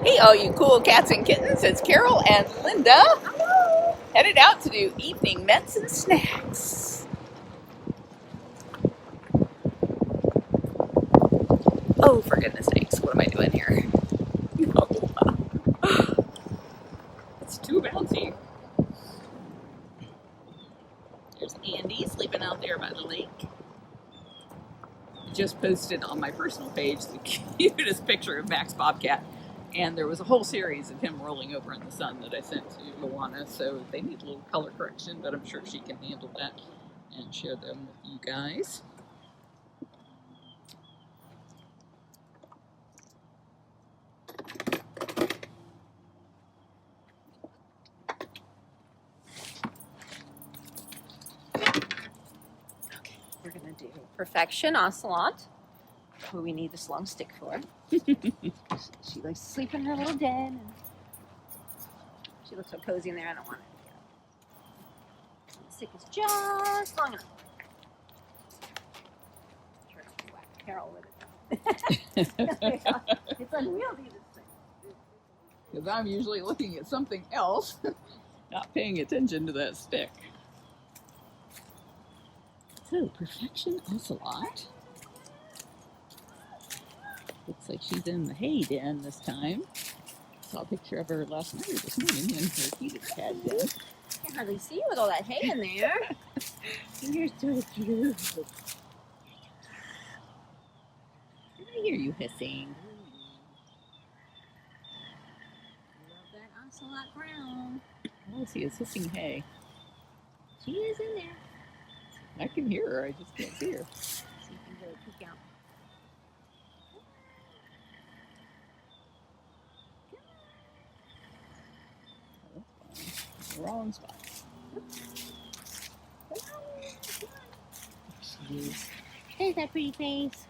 Hey, all you cool cats and kittens, it's Carole and Lynda. Hello. Headed out to do evening mets and snacks. Oh, for goodness sakes, what am I doing here? No. It's too bouncy. There's Andy sleeping out there by the lake. I just posted on my personal page the cutest picture of Max Bobcat. And there was a whole series of him rolling over in the sun that I sent to Luana, so they need a little color correction, but I'm sure she can handle that and share them with you guys. Okay, we're going to do Purr-Fection Ocelot, who we need this long stick for. She likes to sleep in her little den. And she looks so cozy in there, I don't want it to get up. The stick is just long enough. Sure, I'll whack Carole with it. It's unwieldy, this thing. Because I'm usually looking at something else, not paying attention to that stick. So, Purr-Fection Ocelot. Looks like she's in the hay den this time. Saw a picture of her last night or this morning in her heated pad den. Can't hardly see you with all that hay in there. You're so cute. I hear you hissing. Love that Ocelot brown. All I see is hissing hay. She is in there. I can hear her, I just can't see her. See if you can really peek out. Wrong spot. There's that pretty face.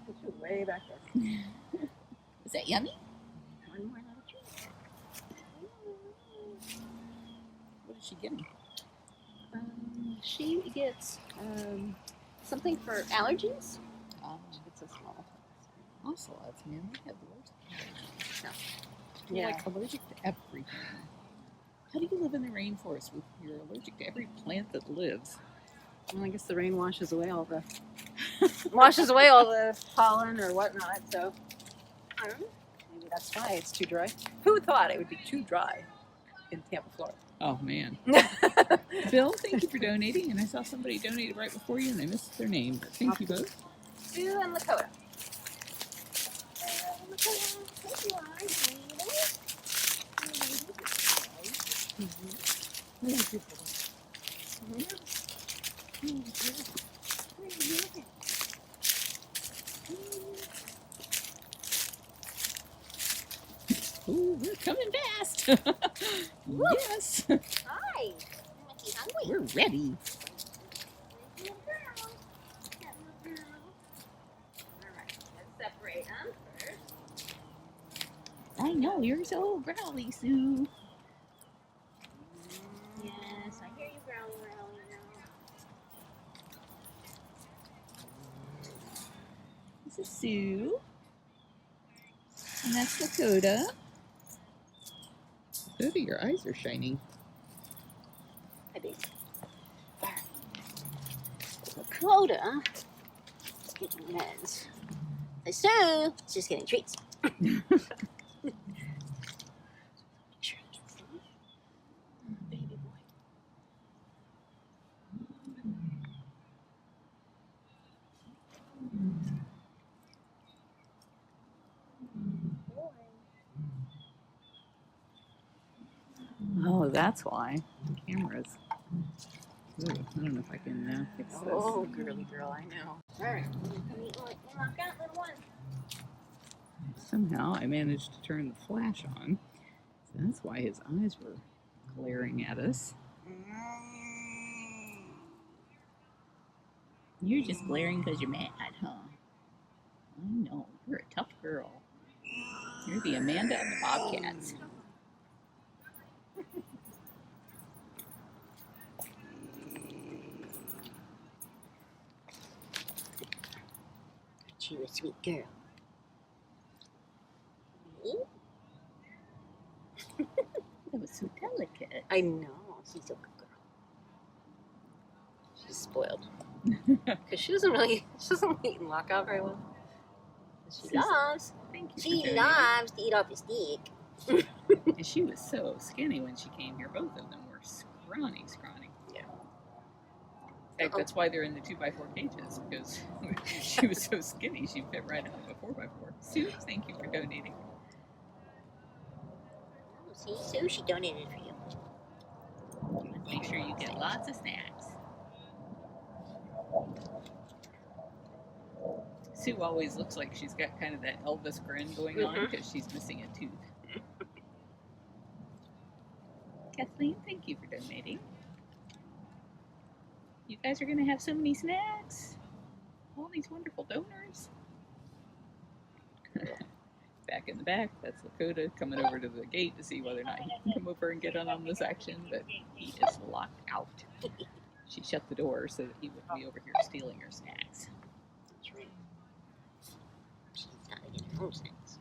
She's way back there. Is that yummy? One more little treat. What is she getting? She gets something for allergies. She gets a small ocelots, man. They have the worst allergies. You're like allergic to everything. How do you live in the rainforest if you're allergic to every plant that lives? Well, I guess the rain washes away all the pollen or whatnot. So I don't know. Maybe that's why it's too dry. Who thought it would be too dry in Tampa, Florida? Oh man. Bill, thank you for donating. And I saw somebody donated right before you, and I missed their name. But thank you both. Sioux and Lakota. Lakota, you are, sweetie. Ooh, we're coming fast. Yes. Hi. We're ready. Separate them first. I know, you're so growly, Sue. Yes, I hear you growling now. This is Sue. And that's Lakota. Lakota, your eyes are shining. I think. Lakota is getting meds. So, it's just getting treats. Baby boy. Oh, that's why. The cameras. Ooh, I don't know if I can fix this. Oh, girly girl, I know. Alright, you knock out little one. Somehow I managed to turn the flash on. So that's why his eyes were glaring at us. You're just glaring because you're mad, huh? I know. You're a tough girl. You're the Amanda of the Bobcats. You're a sweet girl. Me? that was so delicate. I know. She's a good girl. She's spoiled. Because she doesn't eat and lock out very well. She loves. Thank you. She loves to eat off your stick. And she was so skinny when she came here. Both of them were scrawny. Yeah. In fact, that's why they're in the 2x4 cages, because she was so skinny she fit right out of a 4x4. Sue, thank you for donating. Oh, see, Sue, she donated for you. Make sure you get lots of snacks. Sue always looks like she's got kind of that Elvis grin going on because she's missing a tooth. Kathleen, thank you for donating. You guys are going to have so many snacks. All these wonderful donors. Back in the back, that's Lakota coming over to the gate to see whether or not he can come over and get on this action, but he is locked out. She shut the door so that he wouldn't be over here stealing her snacks. That's right. She's got to get her own snacks.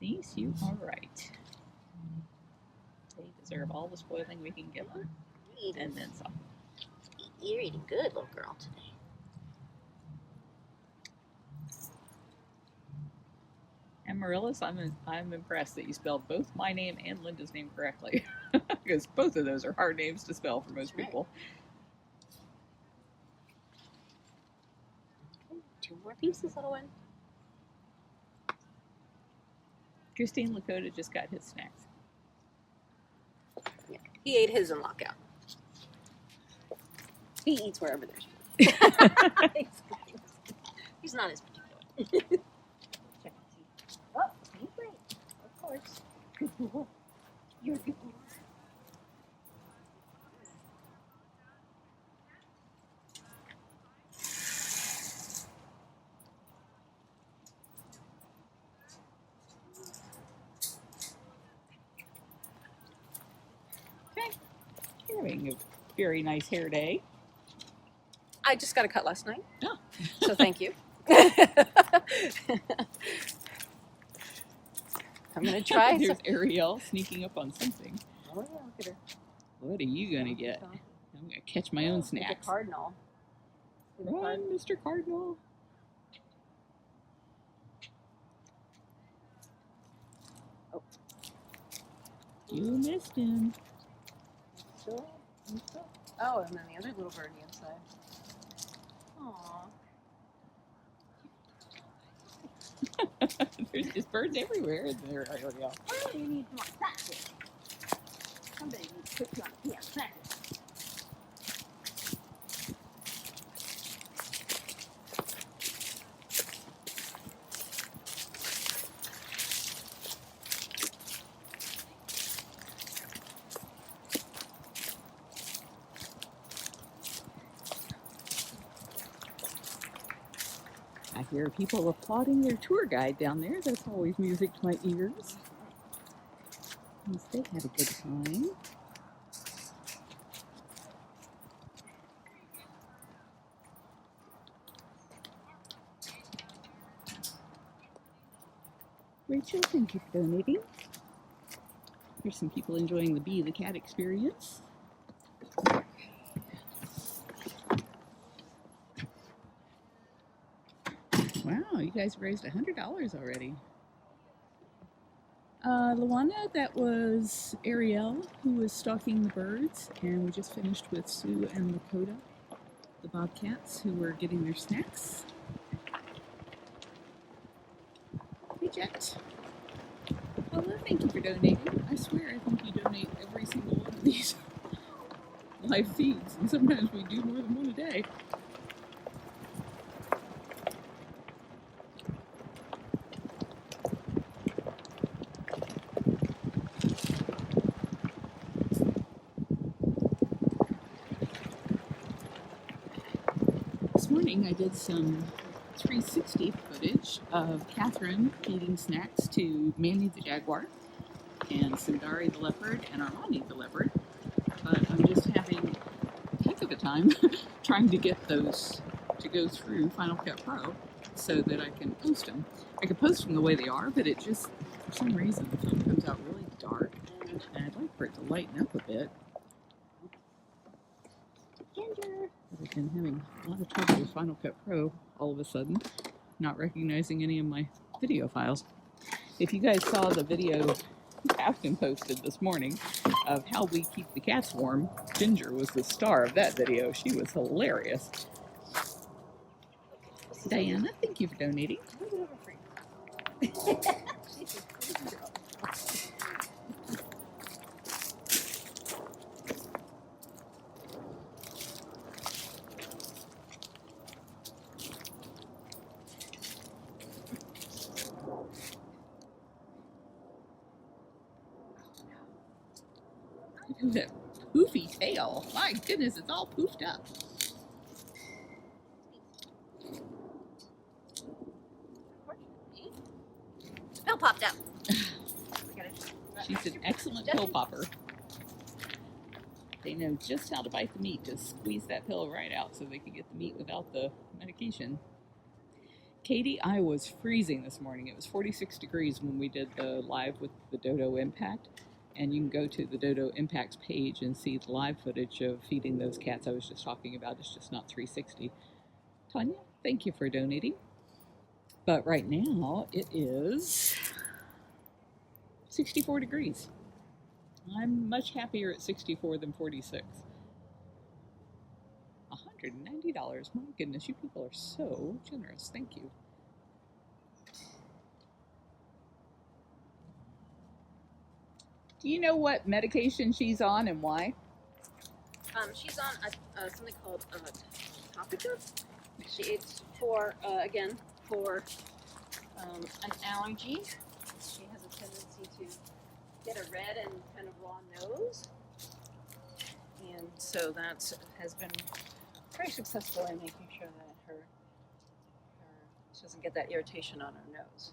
Denise, you are right. They deserve all the spoiling we can give them, and then some. You're eating good, little girl, today. And Marillis, I'm impressed that you spelled both my name and Linda's name correctly, because both of those are hard names to spell for most people. Okay, 2 more pieces, little one. Christine Lakota just got his snacks. Yeah, he ate his in lockout. He eats wherever there's food. He's not as particular. Check and see. Oh, you great. Of course. Good boy. You're a good boy. Okay. You're having a very nice hair day. I just got a cut last night. Oh. So thank you. I'm going to try. There's Ariel sneaking up on something. Oh, yeah, look at her. What are you going to get? I'm going to catch my own snacks. The cardinal. Run, Mr. Cardinal. Oh. You missed him. Oh, and then the other little birdie inside. Aww. There's just birds everywhere in there, Ariel. Oh, you need more practice. Somebody needs to put you on a piano practice. I hear people applauding their tour guide down there. That's always music to my ears. Yes, they had a good time. Rachel, thank you for donating. Here's some people enjoying the Bee the Cat experience. Wow, you guys raised $100 already. Luana, that was Ariel, who was stalking the birds, and we just finished with Sue and Lakota, the Bobcats, who were getting their snacks. Hey, Jet. Well, thank you for donating. I swear I think you donate every single one of these live feeds, and sometimes we do more than one a day. This morning I did some 360 footage of Catherine feeding snacks to Manny the jaguar and Sundari the leopard and Armani the leopard, but I'm just having a heck of a time trying to get those to go through Final Cut Pro so that I can post them. I can post them the way they are, but it just, for some reason, the film comes out really dark, and I'd like for it to lighten up a bit. Ginger. I've been having a lot of trouble with Final Cut Pro all of a sudden, not recognizing any of my video files. If you guys saw the video Captain posted this morning of how we keep the cats warm, Ginger was the star of that video. She was hilarious. Diana, thank you for donating. Look at that poofy tail. My goodness, it's all poofed up. Pill popped up. She's an excellent pill popper. They know just how to bite the meat, to squeeze that pill right out so they can get the meat without the medication. Katie, I was freezing this morning. It was 46 degrees when we did the live with the Dodo Impact. And you can go to the Dodo Impacts page and see the live footage of feeding those cats I was just talking about. It's just not 360. Tanya, thank you for donating. But right now, it is 64 degrees. I'm much happier at 64 than 46. $190. My goodness, you people are so generous. Thank you. Do you know what medication she's on and why? She's on something called Topica. It's for again for an allergy. She has a tendency to get a red and kind of raw nose, and so that has been very successful in making sure that she doesn't get that irritation on her nose.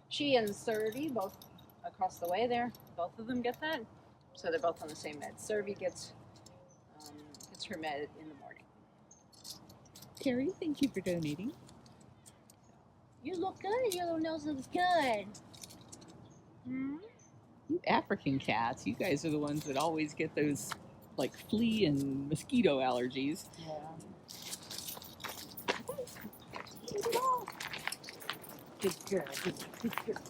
She and Servi, both across the way there, both of them get that, so they're both on the same med. Servi gets her med in the morning. Carrie, thank you for donating. You look good. Your little nose looks good. Hmm? You African cats, you guys are the ones that always get those like flea and mosquito allergies. Yeah. Good girl. Good girl.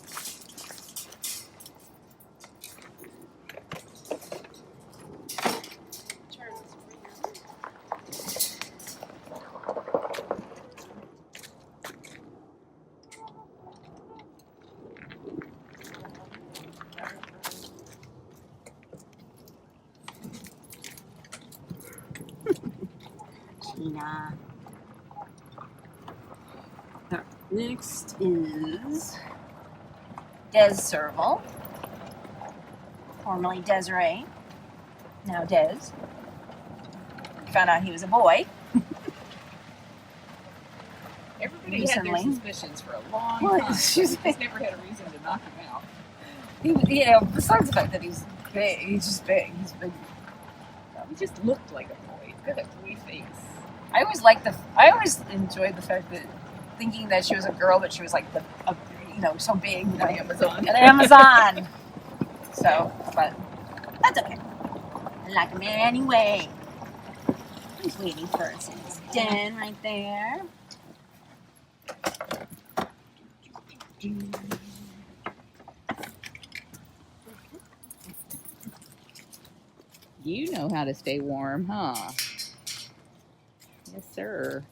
Next is Serval, formerly Desiree, now Des. Found out he was a boy. Everybody Recently. had their suspicions for a long Well, time. Just never had a reason to knock him out. Besides the fact that he's big, he's just big. He's big. He just looked like a boy. He's got a boy face. I always enjoyed the fact that thinking that she was a girl, but she was like so big. An Amazon. An Amazon. So, but that's okay. I like him anyway. He's waiting for us in his den right there. You know how to stay warm, huh? Yes, sir.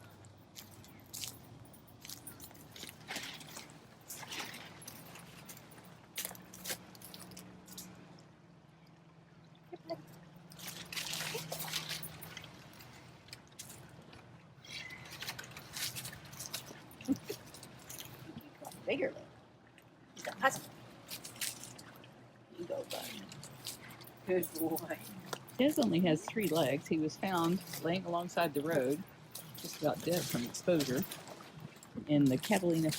Bigger than he's a husky. You go, bud. Good boy. His only has 3 legs. He was found laying alongside the road, just about dead from exposure, in the Catalina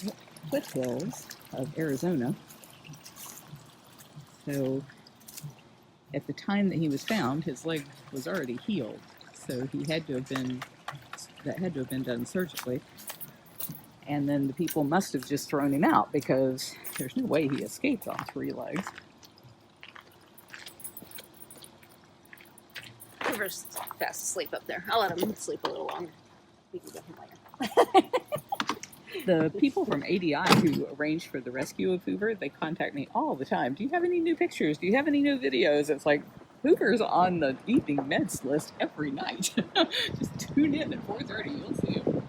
foothills of Arizona. So, at the time that he was found, his leg was already healed. So that had to have been done surgically. And then the people must have just thrown him out because there's no way he escaped on 3 legs. Hoover's fast asleep up there. I'll let him sleep a little longer. We can get him later. The people from ADI who arranged for the rescue of Hoover, they contact me all the time. Do you have any new pictures? Do you have any new videos? It's like, Hoover's on the evening meds list every night. Just tune in at 4:30, you'll see him.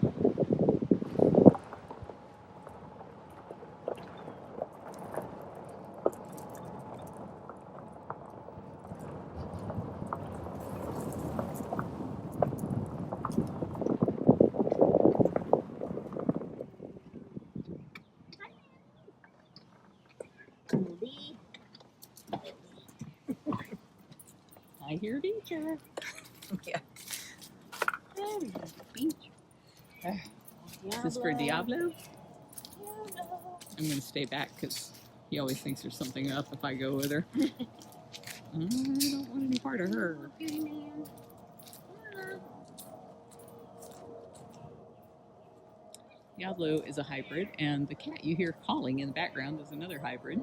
I hear Beecher. Yeah. Beecher. Is this for Diablo? I'm going to stay back because he always thinks there's something up if I go with her. I don't want any part of her. Beauty man. Diablo is a hybrid, and the cat you hear calling in the background is another hybrid.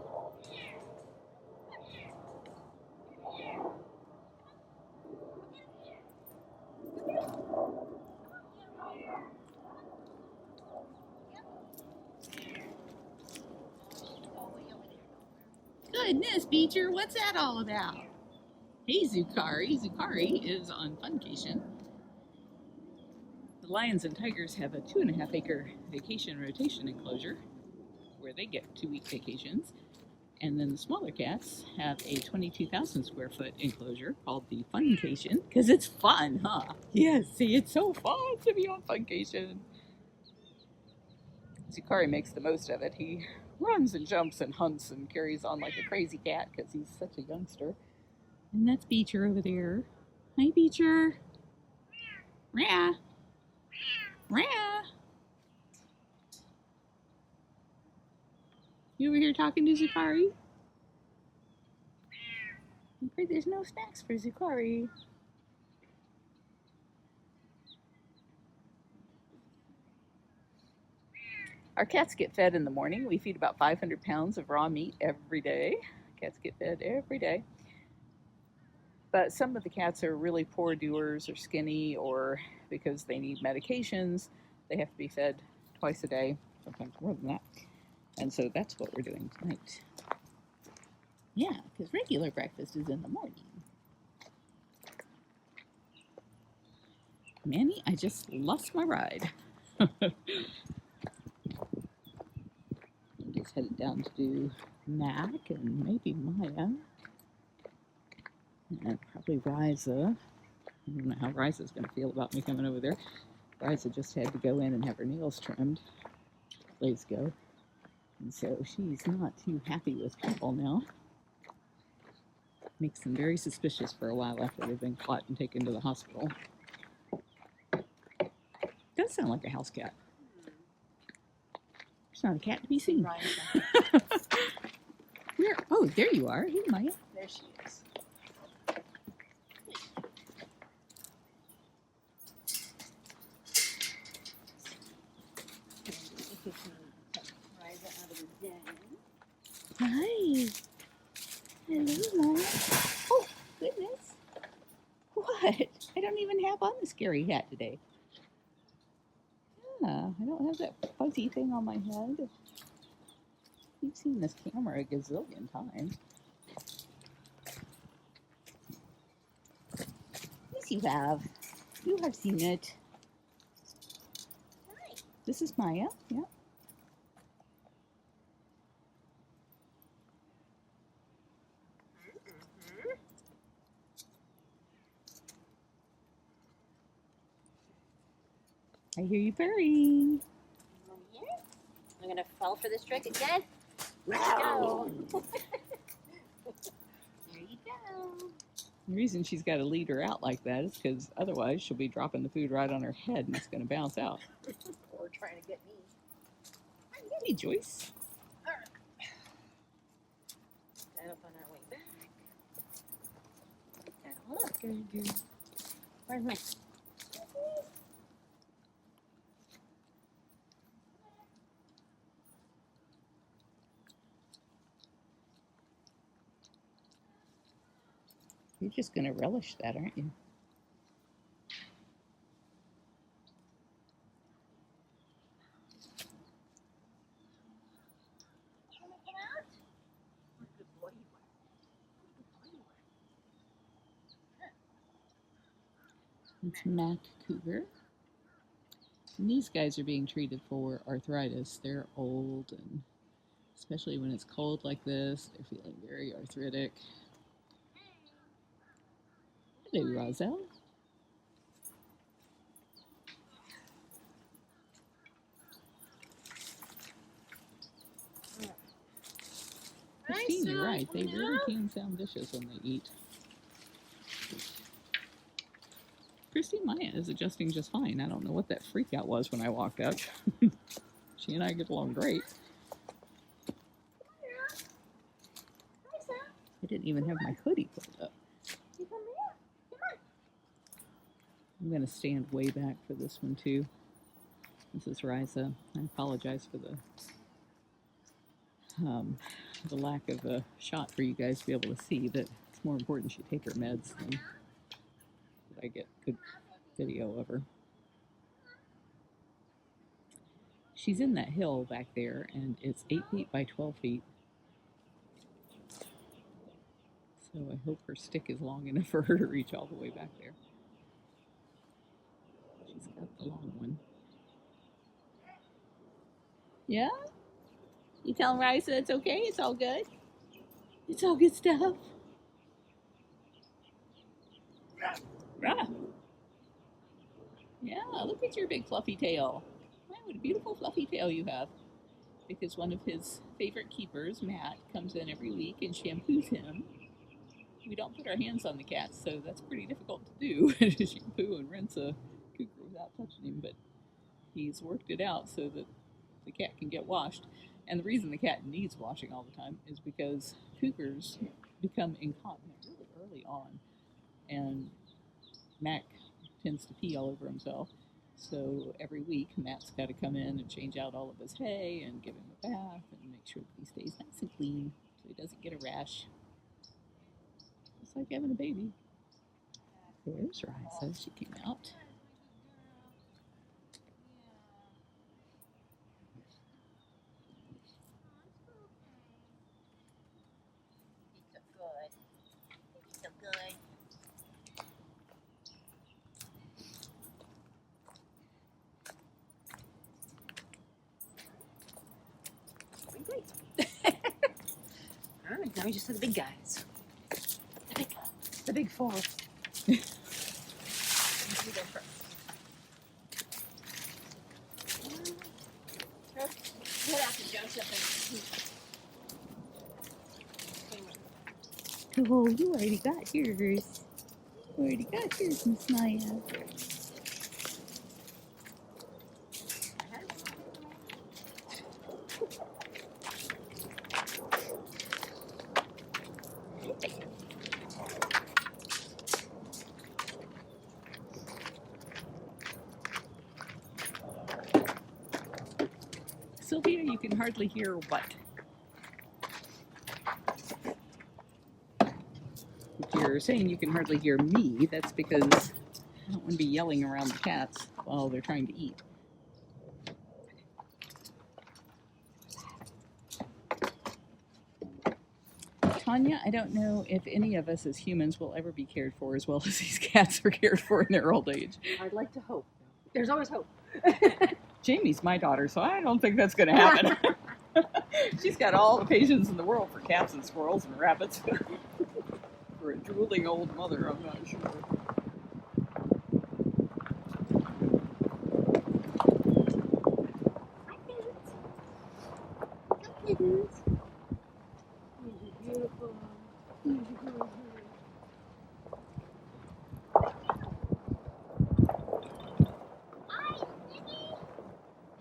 Goodness, Beecher, what's that all about? Hey, Zucari. Zucari is on funcation. The lions and tigers have a 2.5-acre vacation rotation enclosure where they get 2-week vacations. And then the smaller cats have a 22,000 square foot enclosure called the Funcation, because it's fun, huh? Yes, see, it's so fun to be on Funcation. Zucari makes the most of it. He runs and jumps and hunts and carries on like a crazy cat because he's such a youngster. And that's Beecher over there. Hi, Beecher. Rah. Rah. You over here talking to Zucari? I'm afraid there's no snacks for Zucari. Our cats get fed in the morning. We feed about 500 pounds of raw meat every day. Cats get fed every day. But some of the cats are really poor doers or skinny, or because they need medications, they have to be fed twice a day, sometimes more than that. And so that's what we're doing tonight. Yeah, because regular breakfast is in the morning. Manny, I just lost my ride. Just headed down to do Mac and maybe Maya. And probably Reise. I don't know how Reise is going to feel about me coming over there. Reise just had to go in and have her nails trimmed days ago. And so she's not too happy with people now. Makes them very suspicious for a while after they've been caught and taken to the hospital. Does sound like a house cat. It's not a cat to be seen. Where? Oh, there you are. Hey, Maya. There she is. Hi. Hello, Maya. Oh, goodness. What? I don't even have on the scary hat today. Yeah, I don't have that fuzzy thing on my head. You've seen this camera a gazillion times. Yes, you have. You have seen it. Hi. This is Maya. Yeah. I hear you purring. I'm gonna fall for this trick again. Let's go. There you go. The reason she's got to lead her out like that is because otherwise she'll be dropping the food right on her head and it's going to bounce out. Or trying to get me. Hey, Joyce. All right. That up on our way back. Put that all up. Good. Where's my... You're just going to relish that, aren't you? It's Mac Cougar. And these guys are being treated for arthritis. They're old, and especially when it's cold like this, they're feeling very arthritic. Hello, Roselle. Christine, you're right. They really can sound vicious when they eat. Christine Maya is adjusting just fine. I don't know what that freak out was when I walked up. She and I get along great. I didn't even have my hoodie pulled up. I'm going to stand way back for this one too. This is Reise. I apologize for the lack of a shot for you guys to be able to see, but it's more important she take her meds than that I get good video of her. She's in that hill back there, and it's 8 feet by 12 feet. So I hope her stick is long enough for her to reach all the way back there. She's got the long one. Yeah? You telling Reise it's okay? It's all good? It's all good stuff? Rah. Yeah, look at your big fluffy tail. Wow, what a beautiful fluffy tail you have. Because one of his favorite keepers, Matt, comes in every week and shampoos him. We don't put our hands on the cat, so that's pretty difficult to do, to shampoo and rinse a cougar without touching him, but he's worked it out so that the cat can get washed. And the reason the cat needs washing all the time is because cougars become incontinent really early on, and Mac tends to pee all over himself. So every week, Matt's got to come in and change out all of his hay and give him a bath and make sure that he stays nice and clean so he doesn't get a rash. It's like having a baby. There's Reise. She came out. So good. All right, now we just do the big guys. The big four. You go first. Head after Joseph and Oh, you already got yours. You already got yours, Miss Maya. Sylvia, you can hardly hear what? If you're saying you can hardly hear me, that's because I don't want to be yelling around the cats while they're trying to eat. Tanya, I don't know if any of us as humans will ever be cared for as well as these cats are cared for in their old age. I'd like to hope. There's always hope. Jamie's my daughter, so I don't think that's going to happen. She's got all the patience in the world for cats and squirrels and rabbits. For a drooling old mother, I'm not sure. Hi, kittens. Hi, kittens. You're beautiful. You're beautiful. Hi, Nikki.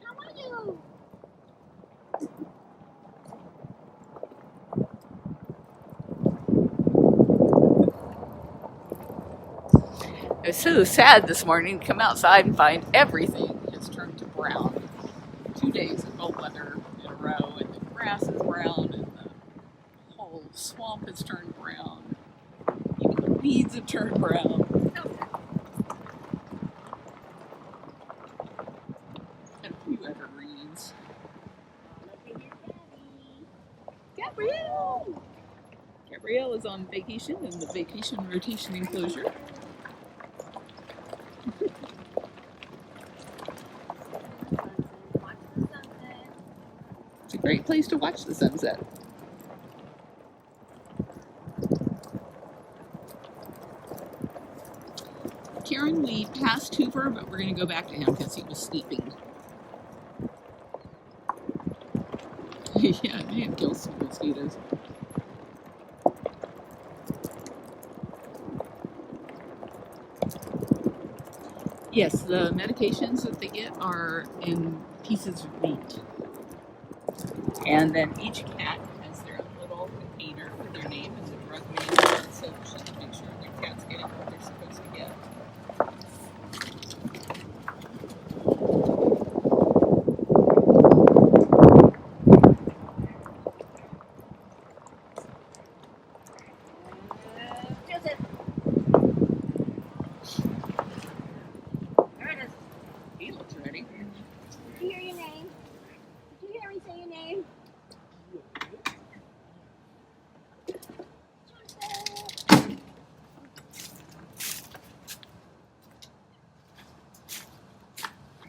How are you? It was so sad this morning to come outside and find everything has turned to brown. 2 days of cold weather in a row, and the grass is brown, and the whole swamp has turned brown. Even the beads have turned brown. And a few evergreens. Gabrielle! Gabrielle is on vacation in the vacation rotation enclosure. It's a great place to watch the sunset. Karen, we passed Hoover, but we're going to go back to him because he was sleeping. Yeah, man, kills some mosquitoes. Yes, the medications that they get are in pieces of meat. And then each cat has their own little container with their name and the drug name, so she can make sure their cat's getting what they're supposed to get.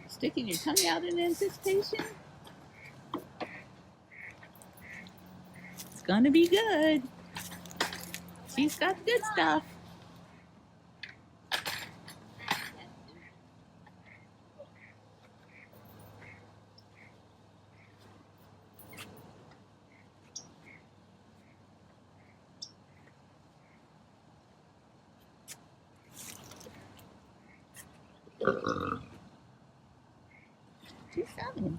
Sticking your tongue out in anticipation. It's gonna be good. She's got the good stuff. She's coming.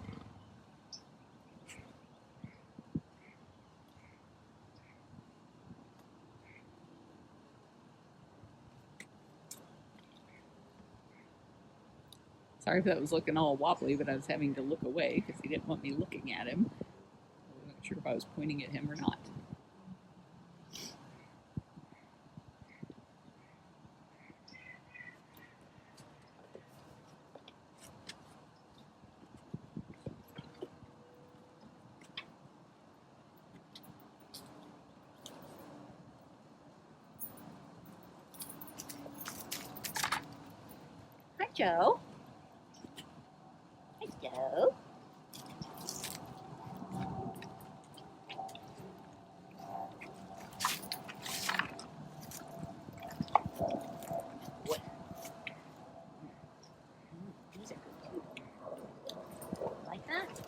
Sorry if that was looking all wobbly, but I was having to look away because he didn't want me looking at him. I wasn't sure if I was pointing at him or not. Hi, Joe. Hi, Joe. These are good too. Like that?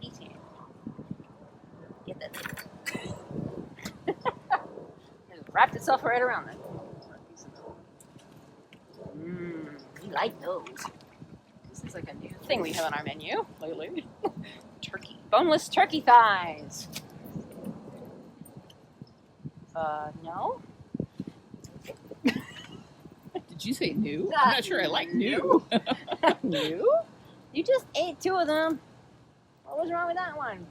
Piece here. Get that thing. It wrapped itself right around it. We like those. This is like a new thing we have on our menu lately. Turkey. Boneless turkey thighs. No? Did you say new? I'm not sure I like new. New? You just ate 2 of them. What was wrong with that one?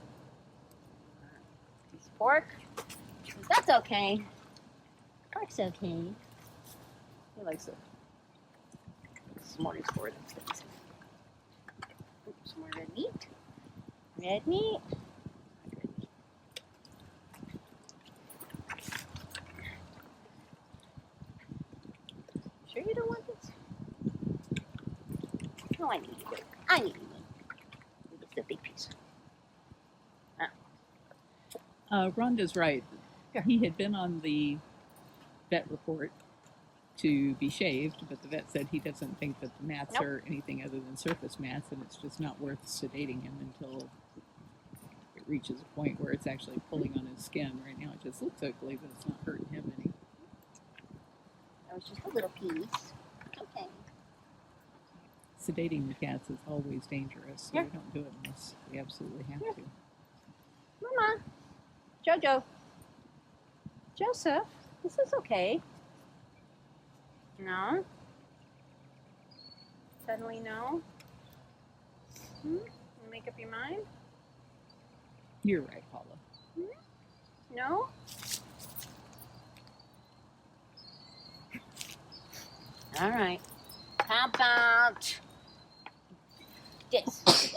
Piece of pork. That's okay. Pork's okay. He likes it. Smorgasbord of things. Some more red meat. Red meat. Sure you don't want this? No, I need it. I need it. It's the big piece. Rhonda's right. Here. He had been on the vet report to be shaved, but the vet said he doesn't think that the mats Nope. are anything other than surface mats, and it's just not worth sedating him until it reaches a point where it's actually pulling on his skin. Right now it just looks ugly, but it's not hurting him any. That was just a little piece. Okay. Sedating the cats is always dangerous, so Yeah. we don't do it unless we absolutely have Yeah. to. Mama. Jojo. Joseph. This is okay. No? Suddenly no? You make up your mind? You're right, Paula. No? All right. How about this?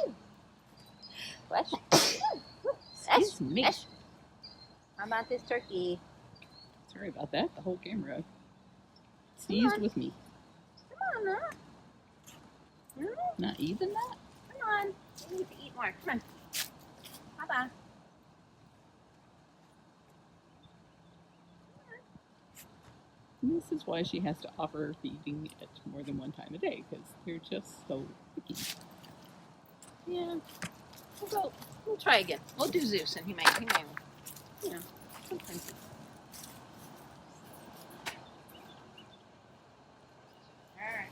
What? Excuse me. How about this turkey? Sorry about that. The whole camera seized with me. Come on, now. Not even that? Come on. You need to eat more. Come on. How about? And this is why she has to offer feeding it more than one time a day, because they're just so picky. Yeah. We'll try again. We'll do Zeus, and he may, you know, sometimes. All right.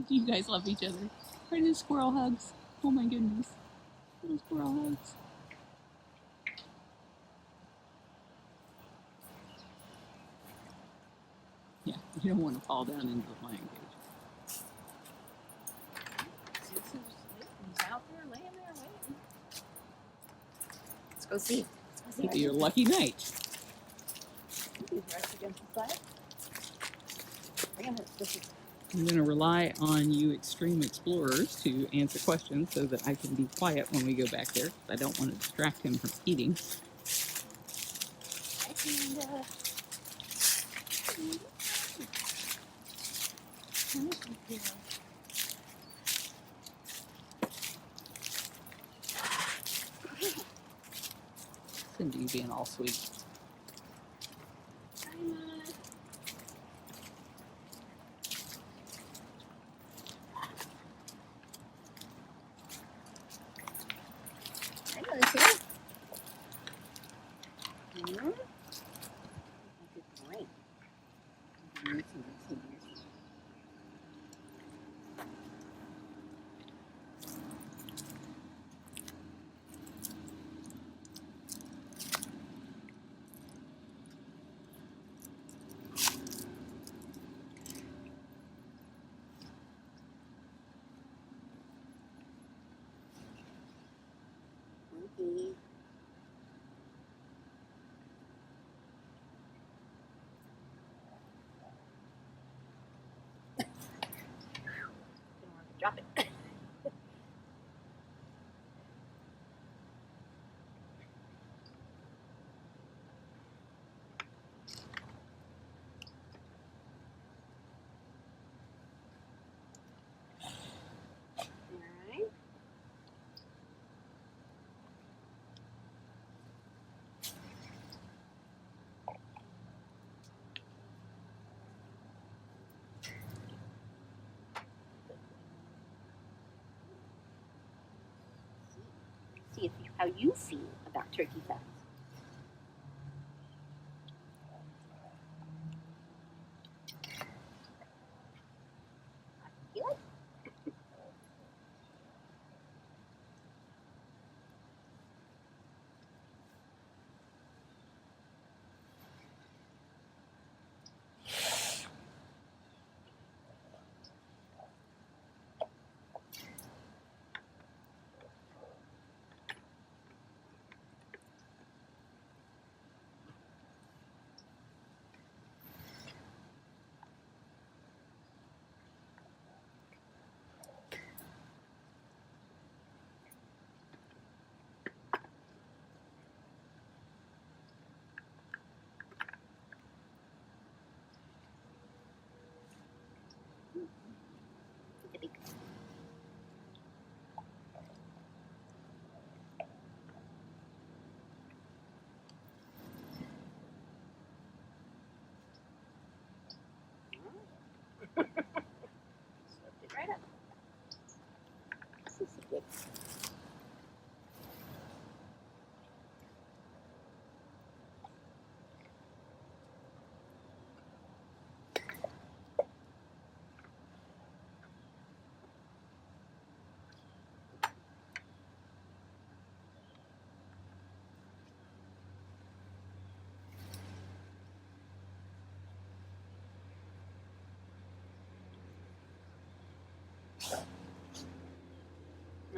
You guys love each other. Right in squirrel hugs. Oh my goodness. Little squirrel hugs. Yeah, you don't want to fall down into the lion cage. Zeus is out there laying there waiting. Let's go see. It'll be your lucky night. He's right against the side. I'm going to rely on you extreme explorers to answer questions so that I can be quiet when we go back there. I don't want to distract him from eating. Cindy being all sweet. Drop it. See how you feel about turkey fats. You like?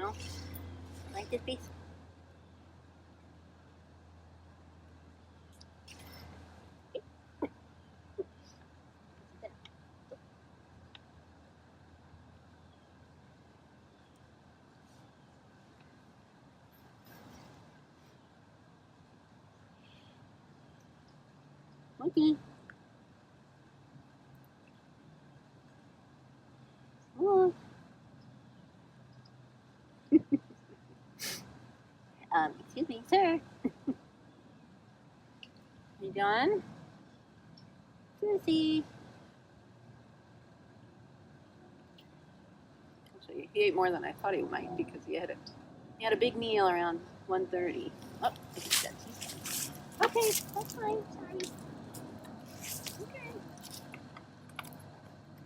know? Like this piece. Monkey. Hello. Excuse me, sir. You doing? Susie. Actually, he ate more than I thought he might because he had a big meal around 1:30. Oh, I think he's dead. Okay, that's fine. Sorry. Okay.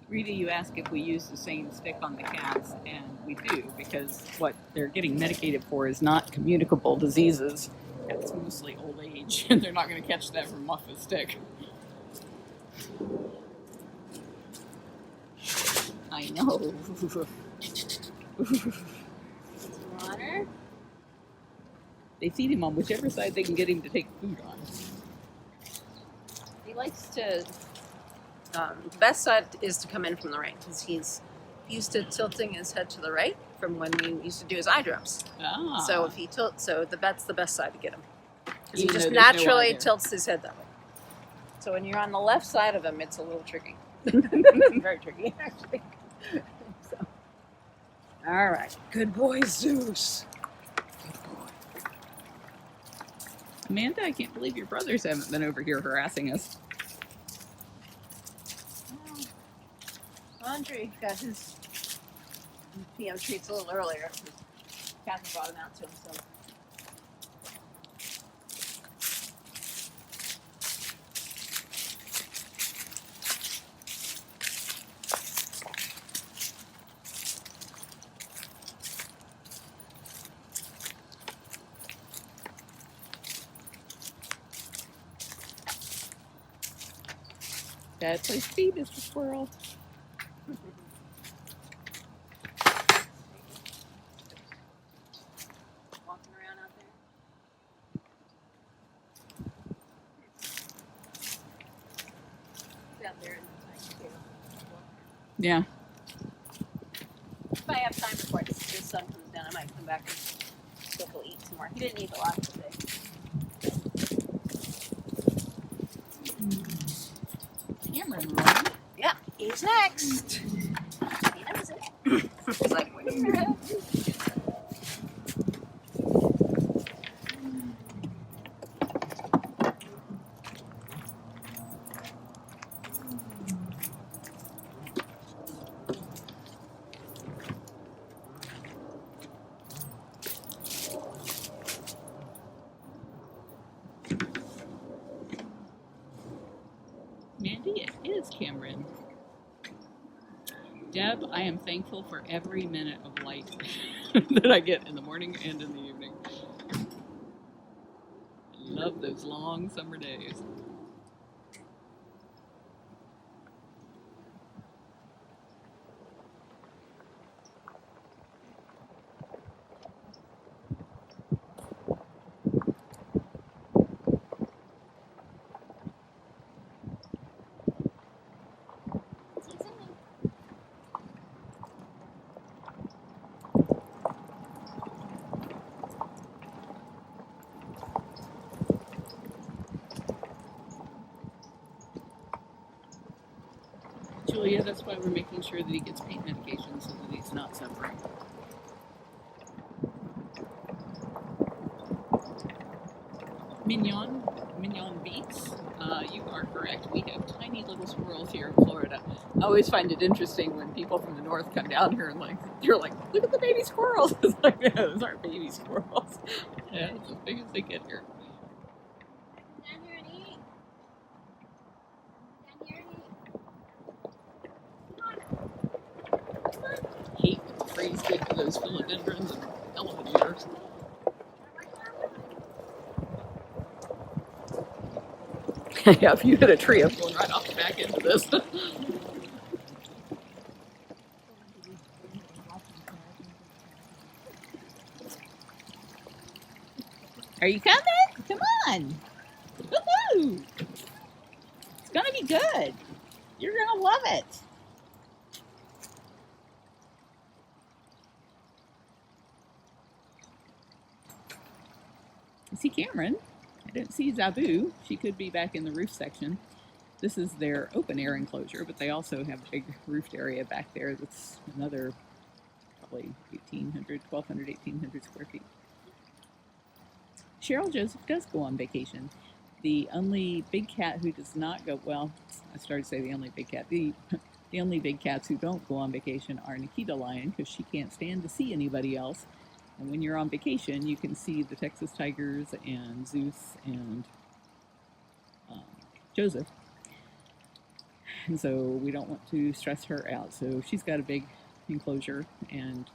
Rita, you ask if we use the same stick on the cats, and we do, because what they're getting medicated for is not communicable diseases. It's mostly old age, and they're not going to catch that from off a stick. I know. Water. They feed him on whichever side they can get him to take food on. He likes to. The best side is to come in from the right because he's used to tilting his head to the right from when we used to do his eye drops. Ah. So if he tilts, that's the best side to get him because he Even just though there's no naturally eye there. tilts his head that way. So when you're on the left side of him, it's a little tricky. Very tricky, actually. So. All right, good boy, Zeus. Good boy. Amanda, I can't believe your brothers haven't been over here harassing us. Andre got his PM treats a little earlier. Catherine brought him out to him, so. Dad plays feed, Mr. Squirrel. Walking around out there. Down there in the tank, too. Yeah. If I have time before the sun comes down, I might come back and still go eat some more. He didn't eat a lot today. Cameron, right? Yeah, he's next. He knows it. He's like, wait a minute. Mandy, it is Cameron. Deb, I am thankful for every minute of light that I get in the morning and in the evening. I love those long summer days. Julia, that's why we're making sure that he gets pain medication so that he's not suffering. Mignon Beats, you are correct. We have tiny little squirrels here in Florida. I always find it interesting when people from the north come down here and they're like, look at the baby squirrels. It's like, no, those aren't baby squirrels. Yeah, it's as big as they get here. Down here and eat. Down here and eat. Hate when the trees get to those philodendrons and elevators. Yeah, if you hit a tree, I'm going right off the back end of this. Are you coming? Come on. Woohoo! It's gonna be good. You're gonna love it. I see Cameron. I don't see Zabu. She could be back in the roof section. This is their open air enclosure, but they also have a big roofed area back there that's another probably 1,200, 1,800 square feet. Cheryl Joseph does go on vacation. The only big cat who does not go, well, I started to say the only big cat. The only big cats who don't go on vacation are Nikita Lion, because she can't stand to see anybody else. And when you're on vacation, you can see the Texas Tigers and Zeus and Joseph. And so we don't want to stress her out. So she's got a big enclosure and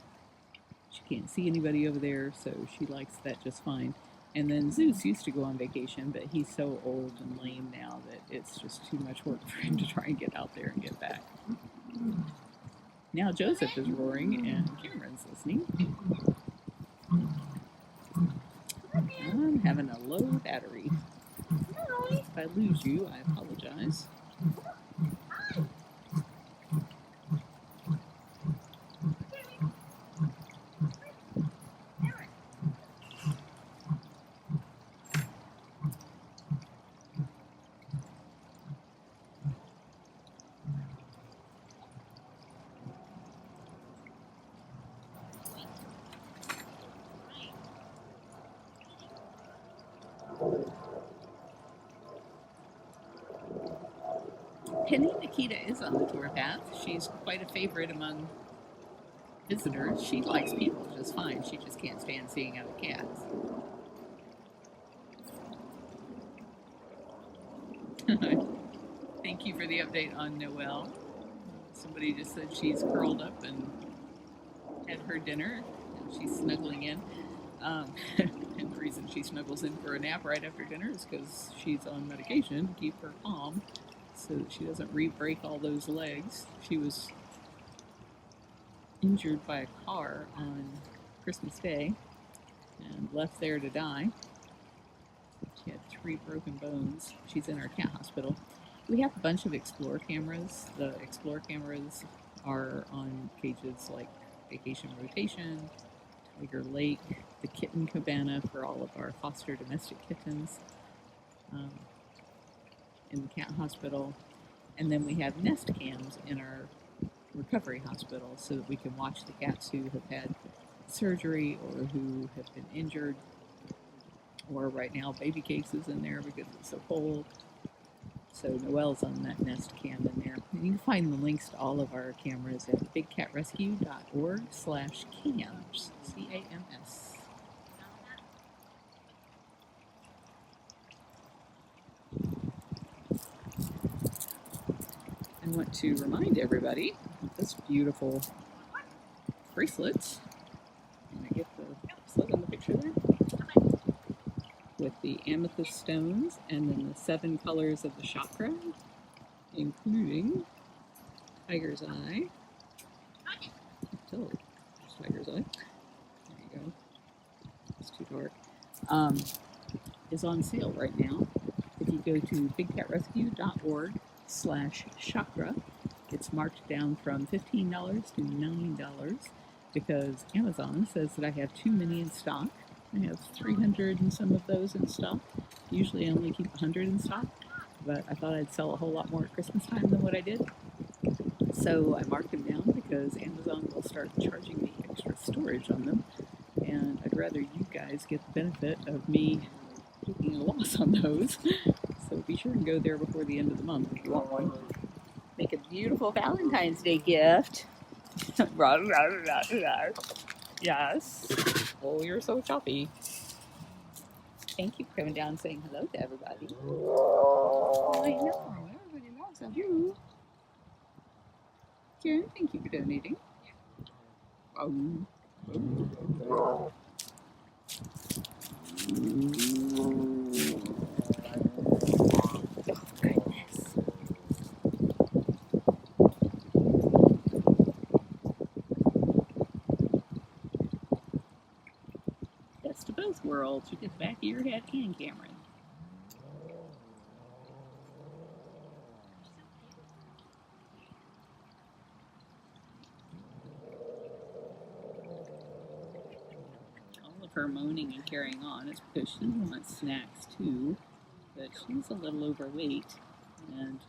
she can't see anybody over there, so she likes that just fine. And then Zeus used to go on vacation, but he's so old and lame now that it's just too much work for him to try and get out there and get back. Now Joseph is roaring and Cameron's listening. I'm having a low battery. If I lose you, I apologize. Penny Nikita is on the tour path. She's quite a favorite among visitors. She likes people just fine. She just can't stand seeing other cats. Thank you for the update on Noelle. Somebody just said she's curled up and had her dinner and she's snuggling in. And the reason she snuggles in for a nap right after dinner is because she's on medication to keep her calm, so that she doesn't re-break all those legs. She was injured by a car on Christmas Day and left there to die. She had 3 broken bones. She's in our cat hospital. We have a bunch of Explore cameras. The Explore cameras are on cages like Vacation Rotation, Tiger Lake, the Kitten Cabana for all of our foster domestic kittens. In the cat hospital, and then we have nest cams in our recovery hospital so that we can watch the cats who have had surgery or who have been injured, or right now baby cakes is in there because it's so cold. So Noelle's on that nest cam in there. And you can find the links to all of our cameras at bigcatrescue.org/cams, CAMS. I want to remind everybody of this beautiful bracelet. Can I get the bracelet in the picture there? With the amethyst stones and then the 7 colors of the chakra, including Tiger's Eye. Oh, Tiger's Eye. There you go. It's too dark. Is on sale right now. If you go to bigcatrescue.org/chakra, it's marked down from $15 to $9 because Amazon says that I have too many in stock. I have 300 and some of those in stock. Usually I only keep 100 in stock, but I thought I'd sell a whole lot more at Christmas time than what I did. So I marked them down because Amazon will start charging me extra storage on them, and I'd rather you guys get the benefit of me taking a loss on those. So be sure and go there before the end of the month if you want one. Make a beautiful Valentine's Day gift. Yes. Oh, you're so choppy. Thank you for coming down and saying hello to everybody. Oh, I know. Everybody loves you. Karen, thank you for donating. Oh, goodness. Best of both worlds. world. She gets back of your head and Cameron. All of her moaning and carrying on is because she wants snacks too, but she's a little overweight, and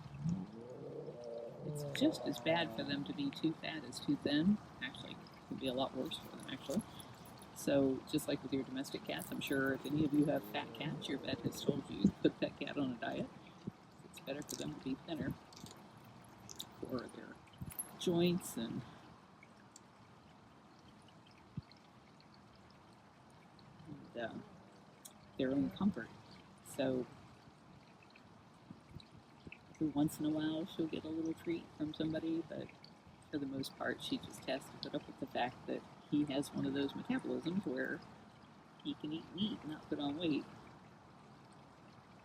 it's just as bad for them to be too fat as too thin. Actually, it could be a lot worse for them, actually. So, just like with your domestic cats, I'm sure if any of you have fat cats, your vet has told you to put that cat on a diet. It's better for them to be thinner for their joints and their own comfort. So, every once in a while, she'll get a little treat from somebody, but for the most part, she just has to put up with the fact that he has one of those metabolisms where he can eat meat and not put on weight.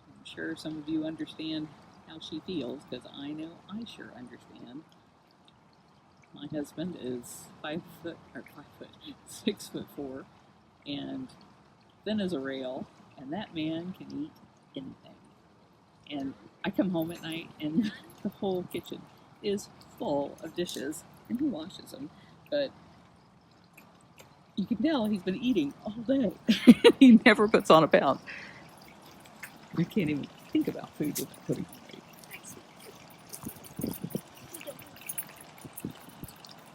I'm sure some of you understand how she feels, because I know I sure understand. My husband is 6'4", and thin as a rail, and that man can eat anything. And I come home at night, and the whole kitchen is full of dishes, and he washes them, but you can tell he's been eating all day. He never puts on a pound. I can't even think about food without putting on weight.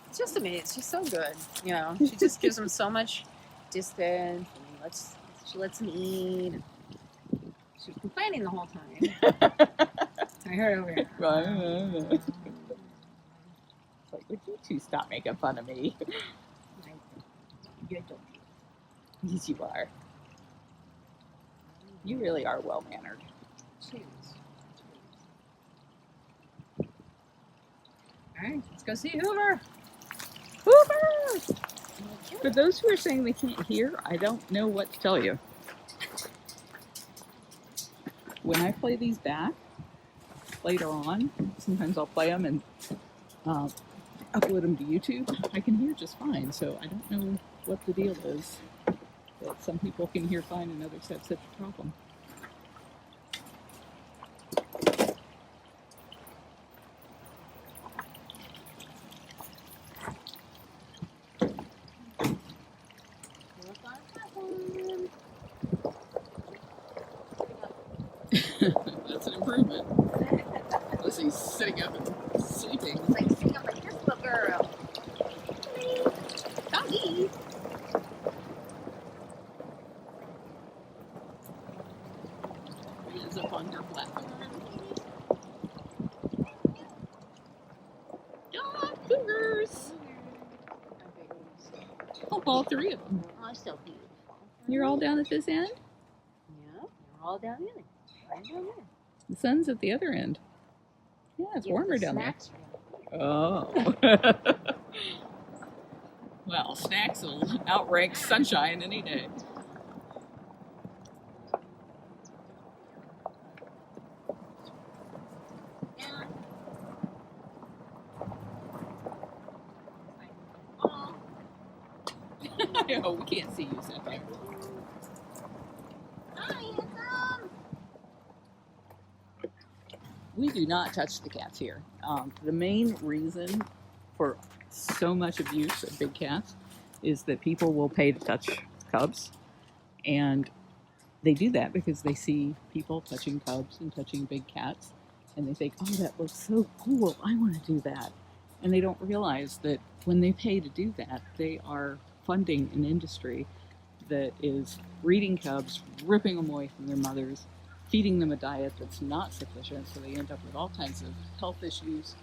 It's just amazing. She's so good. You know, she just gives him so much distance. And she lets him eat. She was complaining the whole time. I heard over here. Right. It's like, would you two stop making fun of me? You're dope. Yes, you are. You really are well-mannered. Cheers. Alright, let's go see Hoover. Hoover! For those who are saying they can't hear, I don't know what to tell you. When I play these back later on, sometimes I'll play them and upload them to YouTube. I can hear just fine, so I don't know what the deal is. But some people can hear fine and others have such a problem. That's an improvement. Unless he's sitting up and sleeping. It's like sitting up like this little girl. Doggy. He is up on your platform. Dog Cougars! Oh, all three of them. Oh, so beautiful. You're all down at this end? Yeah, you're all down there. Right down there. The sun's at the other end. Yeah, it's warmer down there. Oh. Well, snacks will outrank sunshine any day. Oh, we can't see you, Sapphire. Hi, handsome. We do not touch the cats here. The main reason for so much abuse of big cats is that people will pay to touch cubs, and they do that because they see people touching cubs and touching big cats, and they think, oh, that looks so cool, I want to do that. And they don't realize that when they pay to do that, they are funding an industry that is breeding cubs, ripping them away from their mothers, feeding them a diet that's not sufficient, so they end up with all kinds of health issues.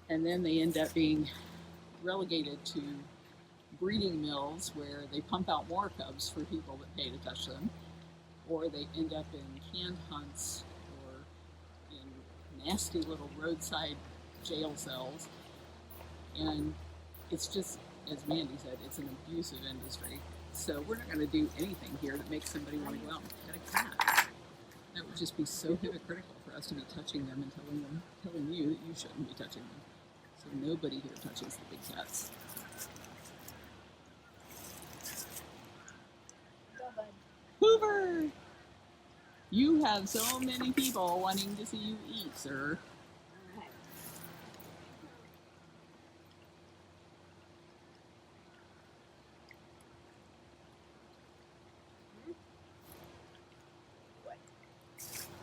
And then they end up being relegated to breeding mills where they pump out more cubs for people that pay to touch them, or they end up in canned hunts or in nasty little roadside jail cells. And it's just, as Mandy said, it's an abusive industry. So we're not going to do anything here that makes somebody want to go out and pet a cat. That would just be so hypocritical for us to be touching them and telling you that you shouldn't be touching them. So nobody here touches the big cats. Hoover! You have so many people wanting to see you eat, sir. All right.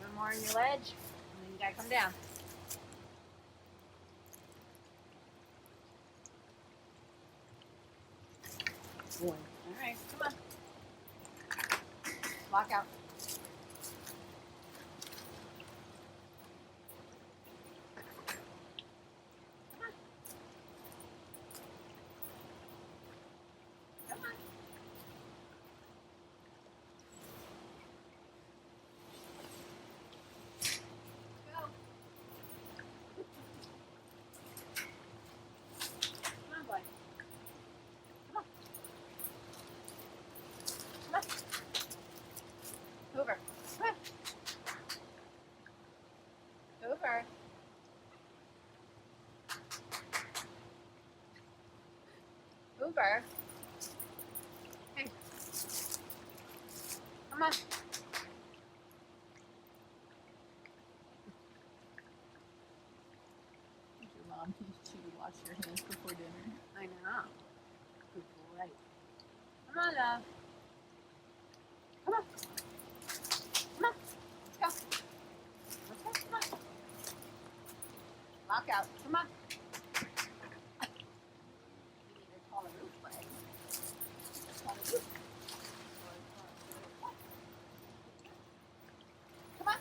One more on your ledge, and then you gotta come down. Boy. All right, come on. Walk out. Come on. Come on. Go. Come on, boy. Come on. Come on. Hoover. Come on. Hoover. Hoover. Hey. Come on. Did your mom teach you to wash your hands before dinner? I know. Good boy. Come on, love. Come on. Come on. Let's go. Let's go. Come on. Lock out. Come on. You need a taller roof leg. Taller roof. Come on.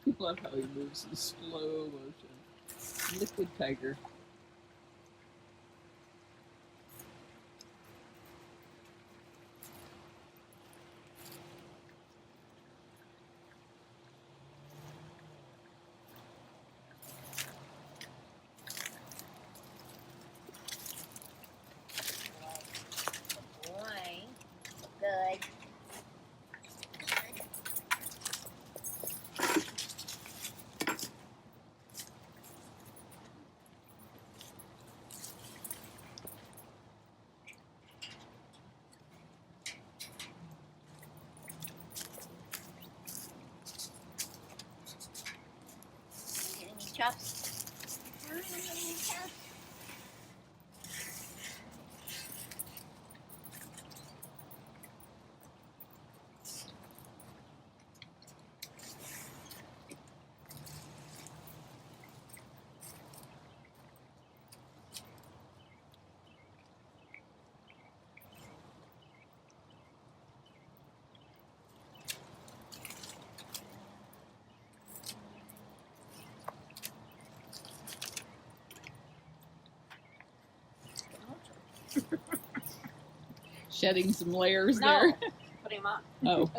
I love how he moves in slow motion. Liquid tiger. Boy. Good. Get any chops? Any chops? Shedding some layers No. there. Put him on. Oh.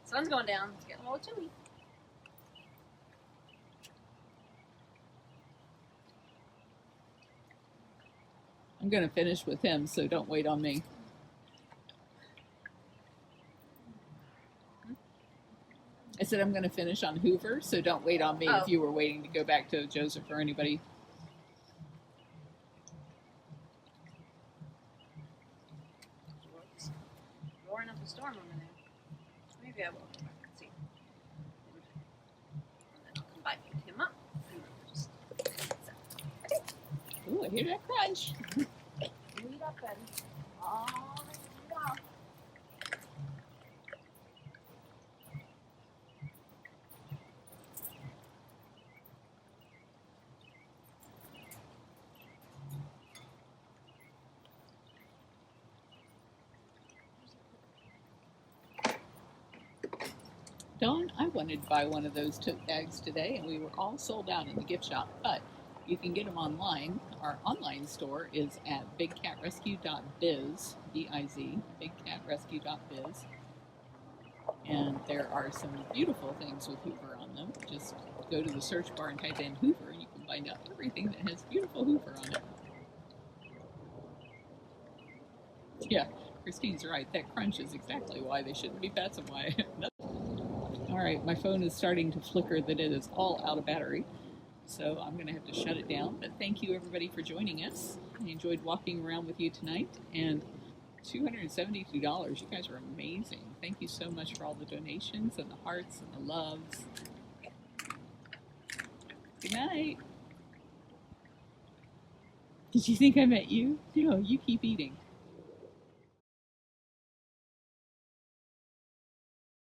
Sun's going down. It's getting a little chilly. I'm going to finish with him, so don't wait on me. I said I'm going to finish on Hoover, so don't wait on me Oh. if you were waiting to go back to Joseph or anybody. It's roaring up a storm over there. Maybe I will come back and see. And then I'll come back and pick him up. And then we'll just... Ooh, I hear that crunch. Eat up, buddy. Oh, eat up. Dawn, I wanted to buy one of those tote bags today, and we were all sold out in the gift shop, but you can get them online. Our online store is at bigcatrescue.biz, B-I-Z, bigcatrescue.biz. And there are some beautiful things with Hoover on them. Just go to the search bar and type in Hoover, and you can find out everything that has beautiful Hoover on it. Yeah, Christine's right. That crunch is exactly why they shouldn't be pets and why. Alright, my phone is starting to flicker that it is all out of battery. So I'm going to have to shut it down. But thank you everybody for joining us. I enjoyed walking around with you tonight. And $272. You guys are amazing. Thank you so much for all the donations and the hearts and the loves. Good night. Did you think I met you? No, you keep eating.